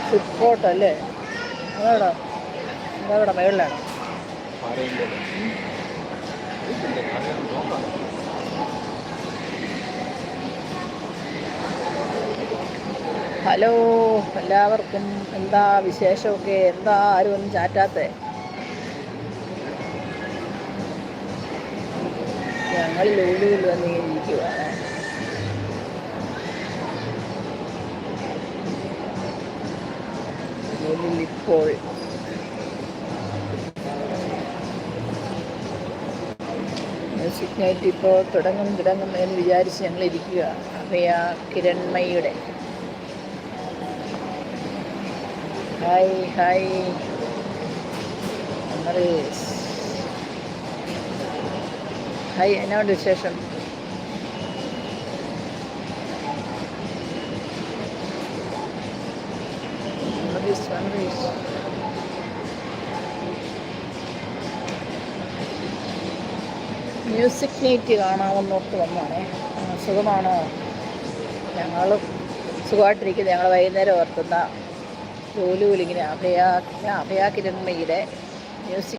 Food court അല്ലേ? അതെവിടാ? അതെവിടെ? മേളിലാണോ? Hello എല്ലാവർക്കും, എന്താ വിശേഷമൊക്കെ? എന്താ ആരും ഒന്നും ചാറ്റാത്തെ? ഞങ്ങൾ ലൂലുവിൽ വന്നിങ്ങനെ ഇരിക്കുവാണ്. ലൂലുവിൽ ഇപ്പോൾ മ്യൂസിക് നൈറ്റ് ഇപ്പോൾ തുടങ്ങും എന്ന് വിചാരിച്ച് ഞങ്ങൾ ഇരിക്കുക. അഭയ കിരൺമയിയുടെ ഹായ് ഹായ് അമറേഷ് ഹായ്, എന്നാണ്ട് വിശേഷം? അമറേഷ് മ്യൂസിക് നൈറ്റ് കാണാമെന്നോർത്ത് വന്നാണേ. സുഖമാണോ? ഞങ്ങളും സുഖമായിട്ടിരിക്കുന്നത്. ഞങ്ങൾ വൈകുന്നേരം ഓർത്തുന്ന ലൂലുവിലിങ്ങനെ അഭയ കിരൺമയിയുടെ മ്യൂസിക്